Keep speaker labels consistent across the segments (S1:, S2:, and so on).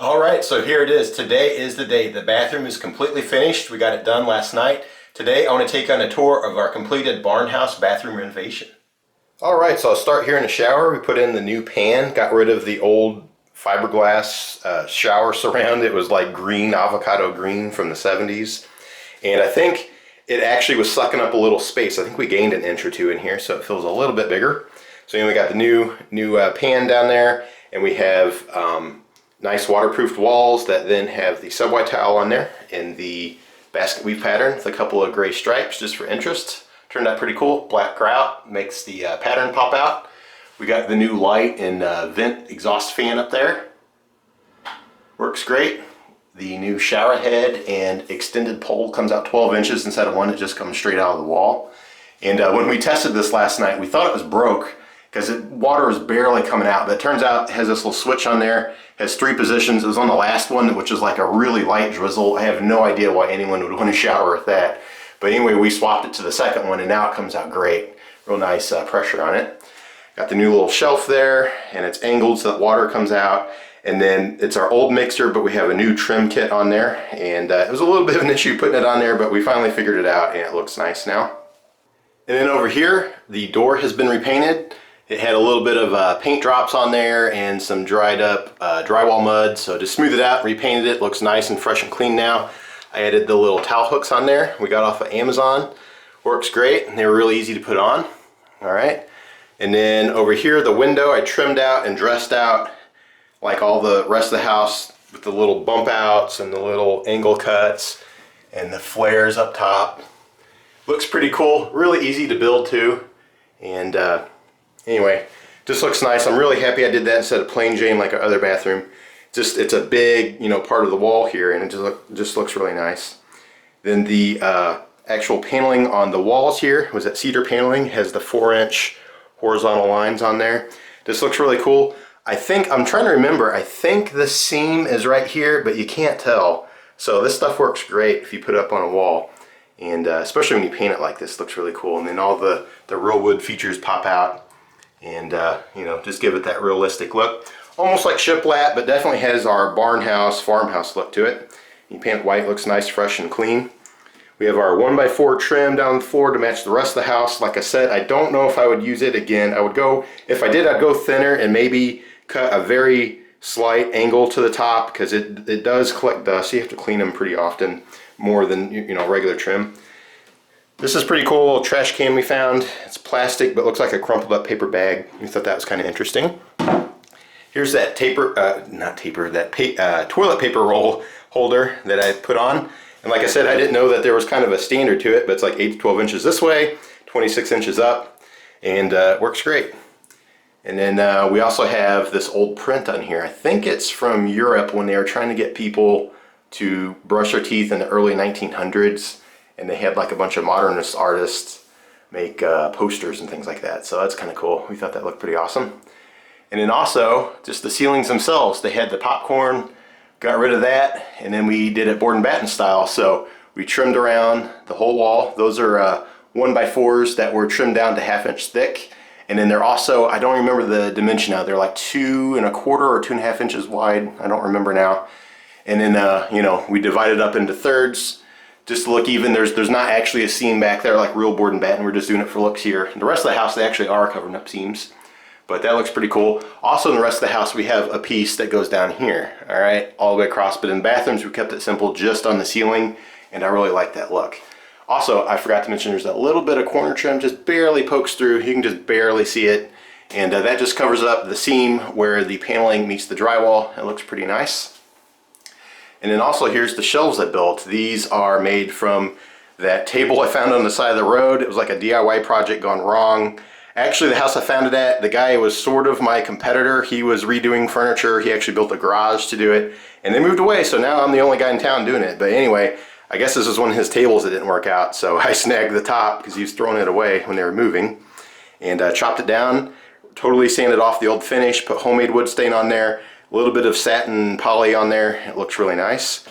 S1: All right, so here it is. Today is the day. The bathroom is completely finished. We got it done last night. Today I want to take on a tour of our completed barn house bathroom renovation. All right, so I'll start here in the shower. We put in the new pan, got rid of the old fiberglass shower surround. It was like green, avocado green from the 70s. And I think it actually was sucking up a little space. I think we gained an inch or two in here, so it feels a little bit bigger. So we got the new pan down there, and we have nice waterproofed walls that then have the subwhite tile on there in the basket weave pattern with a couple of gray stripes just for interest. Turned out pretty cool. Black grout makes the pattern pop out. We got the new light and vent exhaust fan up there. Works great. The new shower head and extended pole comes out 12 inches instead of one that just comes straight out of the wall. And when we tested this last night, we thought it was broke because water was barely coming out, but it turns out it has this little switch on there, has 3 positions. It was on the last one, which is like a really light drizzle. I have no idea why anyone would want to shower with that. But anyway, we swapped it to the second one, and now it comes out great. Real nice pressure on it. Got the new little shelf there, and it's angled so that water comes out. And then it's our old mixer, but we have a new trim kit on there. And it was a little bit of an issue putting it on there, but we finally figured it out, and it looks nice now. And then over here, the door has been repainted. It had a little bit of paint drops on there and some dried up drywall mud. So just smoothed it out, repainted it. Looks nice and fresh and clean now. I added the little towel hooks on there. We got off of Amazon. Works great. They were really easy to put on. All right. And then over here, the window I trimmed out and dressed out like all the rest of the house with the little bump outs and the little angle cuts and the flares up top. Looks pretty cool. Really easy to build too. And anyway, just looks nice. I'm really happy I did that instead of plain Jane like our other bathroom. It's a big, part of the wall here, and it just looks really nice. Then the actual paneling on the walls here was that cedar paneling, has the 4-inch horizontal lines on there. This looks really cool. I'm trying to remember, I think the seam is right here, but you can't tell. So this stuff works great if you put it up on a wall. And especially when you paint it like this, it looks really cool. And then all the real wood features pop out and, just give it that realistic look. Almost like shiplap, but definitely has our barn house, farmhouse look to it. You paint it white, looks nice, fresh, and clean. We have our 1x4 trim down the floor to match the rest of the house. Like I said, I don't know if I would use it again. If I did, I'd go thinner and maybe cut a very slight angle to the top because it does collect dust. You have to clean them pretty often, more than regular trim. This is pretty cool little trash can we found. It's plastic, but looks like a crumpled up paper bag. We thought that was kind of interesting. Here's that toilet paper roll holder that I put on. And like I said, I didn't know that there was kind of a standard to it, but it's like 8 to 12 inches this way, 26 inches up, and works great. And then we also have this old print on here. I think it's from Europe when they were trying to get people to brush their teeth in the early 1900s, and they had like a bunch of modernist artists make posters and things like that. So that's kind of cool. We thought that looked pretty awesome. And then also, just the ceilings themselves. They had the popcorn, got rid of that, and then we did it board and batten style. So we trimmed around the whole wall. Those are 1x4s that were trimmed down to 1/2 inch thick. And then they're also, I don't remember the dimension now, they're like 2 1/4 or 2.5 inches wide. I don't remember now. And then, we divided up into thirds just to look even. There's not actually a seam back there like real board and batten. We're just doing it for looks here. The rest of the house, they actually are covering up seams. But that looks pretty cool. Also in the rest of the house, we have a piece that goes down here, all right, all the way across. But in bathrooms, we kept it simple just on the ceiling, and I really like that look. Also, I forgot to mention there's a little bit of corner trim, just barely pokes through. You can just barely see it. And that just covers up the seam where the paneling meets the drywall. It looks pretty nice. And then also here's the shelves I built. These are made from that table I found on the side of the road. It was like a DIY project gone wrong. Actually, the house I found it at, the guy was sort of my competitor. He was redoing furniture. He actually built a garage to do it. And they moved away, so now I'm the only guy in town doing it. But anyway, I guess this is one of his tables that didn't work out. So I snagged the top because he was throwing it away when they were moving. And chopped it down, totally sanded off the old finish, put homemade wood stain on there, a little bit of satin poly on there. It looks really nice.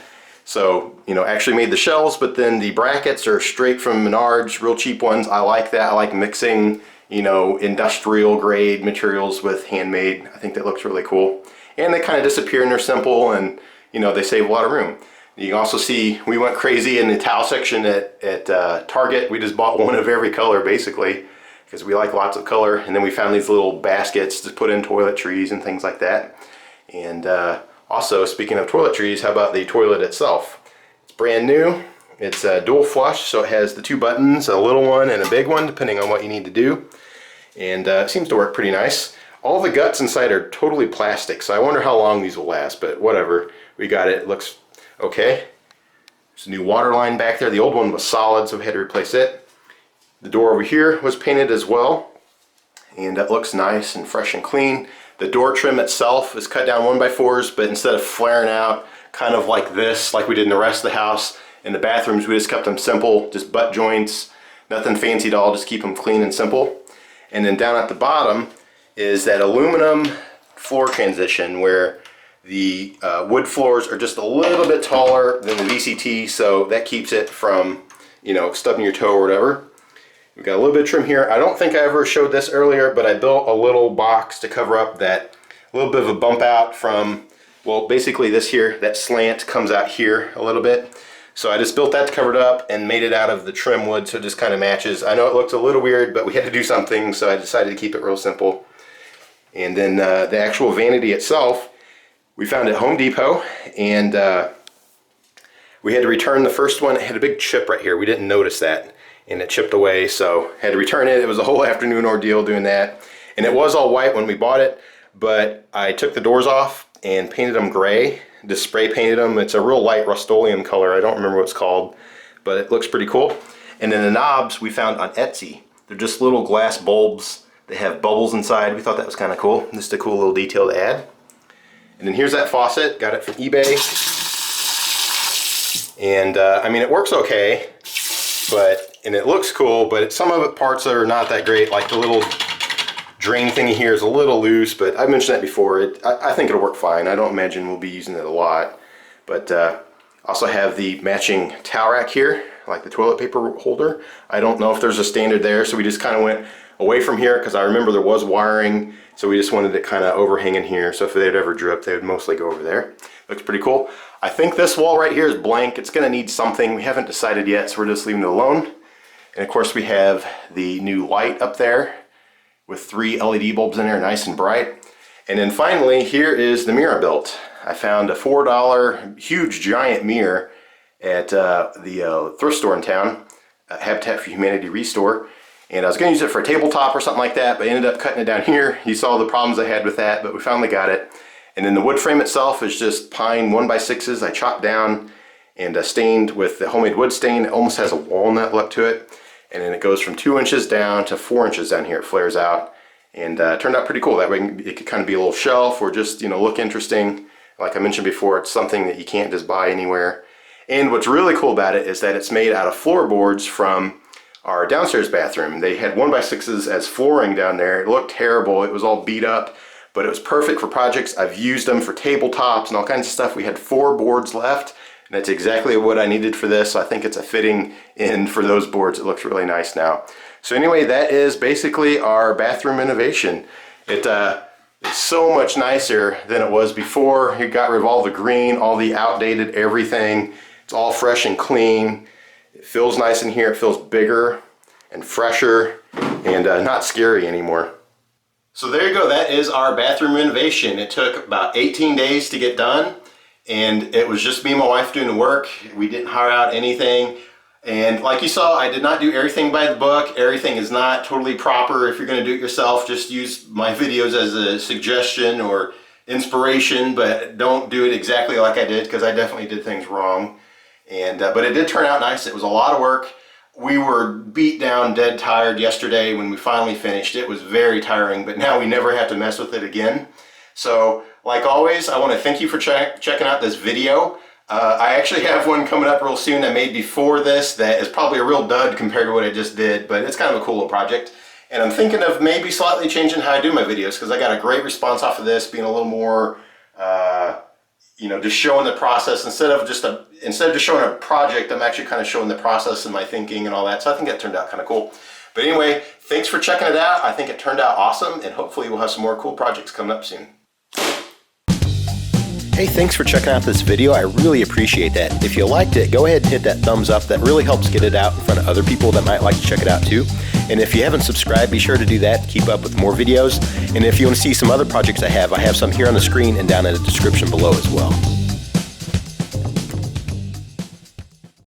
S1: So, actually made the shelves, but then the brackets are straight from Menards, real cheap ones. I like that. I like mixing industrial grade materials with handmade. I think that looks really cool. and they kind of disappear and they're simple, and you know, they save a lot of room. You can also see we went crazy in the towel section at Target. We just bought one of every color basically because we like lots of color, and then we found these little baskets to put in toiletries and things like that. And also, speaking of toiletries, how about the toilet itself? It's brand new. It's dual flush, so it has the two buttons, a little one and a big one, depending on what you need to do. And it seems to work pretty nice. All the guts inside are totally plastic, so I wonder how long these will last, but whatever. We got it. It looks okay. There's a new water line back there. The old one was solid, so we had to replace it. The door over here was painted as well, and it looks nice and fresh and clean. The door trim itself is cut down 1x4s, but instead of flaring out kind of like this, like we did in the rest of the house, in the bathrooms we just kept them simple, just butt joints, nothing fancy at all, just keep them clean and simple. And then down at the bottom is that aluminum floor transition where the wood floors are just a little bit taller than the VCT, so that keeps it from, you know, stubbing your toe or whatever. We've got a little bit of trim here. I don't think I ever showed this earlier, but I built a little box to cover up that little bit of a bump out from, well, basically this here, that slant comes out here a little bit. So I just built that to cover it up and made it out of the trim wood, so it just kind of matches. I know it looks a little weird, but we had to do something, so I decided to keep it real simple. And then the actual vanity itself, we found at Home Depot, and we had to return the first one. It had a big chip right here. We didn't notice that, and it chipped away, so had to return it. It was a whole afternoon ordeal doing that. And it was all white when we bought it, but I took the doors off and painted them gray. Just spray painted them. It's a real light Rust-Oleum color. I don't remember what it's called, but it looks pretty cool. And then the knobs we found on Etsy. They're just little glass bulbs. They have bubbles inside. We thought that was kind of cool. Just a cool little detail to add. And then here's that faucet. Got it from eBay. And I mean, it works okay, and it looks cool, but some of it parts are not that great. Like the little drain thingy here is a little loose, but I mentioned that before. I think it'll work fine. I don't imagine we'll be using it a lot. But also have the matching towel rack here, like the toilet paper holder. I don't know if there's a standard there, so we just kind of went away from here because I remember there was wiring, so we just wanted it kind of overhanging here, so if they'd ever drip, they would mostly go over there. Looks pretty cool. I think this wall right here is blank. It's going to need something. We haven't decided yet, so we're just leaving it alone. And of course we have the new light up there with 3 LED bulbs in there, nice and bright. And then finally, here is the mirror I built. I found a $4 huge giant mirror at the thrift store in town, Habitat for Humanity Restore. And I was going to use it for a tabletop or something like that, but I ended up cutting it down here. You saw the problems I had with that, but we finally got it. And then the wood frame itself is just pine 1x6s I chopped down and stained with the homemade wood stain. It almost has a walnut look to it. And then it goes from 2 inches down to 4 inches down here. It flares out, and it turned out pretty cool. That way it could kind of be a little shelf or just, you know, look interesting. Like I mentioned before, it's something that you can't just buy anywhere. And what's really cool about it is that it's made out of floorboards from our downstairs bathroom. They had 1x6s as flooring down there. It looked terrible. It was all beat up, but it was perfect for projects. I've used them for tabletops and all kinds of stuff. We had 4 boards left, and that's exactly what I needed for this. So I think it's a fitting in for those boards. It looks really nice now. So anyway, that is basically our bathroom renovation. It's so much nicer than it was before. It got rid of all the green, all the outdated everything. It's all fresh and clean. It feels nice in here. It feels bigger and fresher and not scary anymore. So there you go. That is our bathroom renovation. It took about 18 days to get done, and it was just me and my wife doing the work. We didn't hire out anything. And like you saw, I did not do everything by the book. Everything is not totally proper. If you're going to do it yourself, just use my videos as a suggestion or inspiration, but don't do it exactly like I did, because I definitely did things wrong. And but it did turn out nice. It was a lot of work. We were beat down, dead tired yesterday when we finally finished. It was very tiring, but now we never have to mess with it again. So, like always, I want to thank you for checking out this video. I actually have one coming up real soon I made before this that is probably a real dud compared to what I just did, but it's kind of a cool little project. And I'm thinking of maybe slightly changing how I do my videos, because I got a great response off of this, being a little more, you know, just showing the process instead of just showing a project. I'm actually kind of showing the process and my thinking and all that. So I think that turned out kind of cool. But anyway, thanks for checking it out. I think it turned out awesome, and hopefully we'll have some more cool projects coming up soon. Hey, thanks for checking out this video. I really appreciate that. If you liked it, go ahead and hit that thumbs up. That really helps get it out in front of other people that might like to check it out too. And if you haven't subscribed, be sure to do that to keep up with more videos. And if you want to see some other projects I have some here on the screen and down in the description below as well.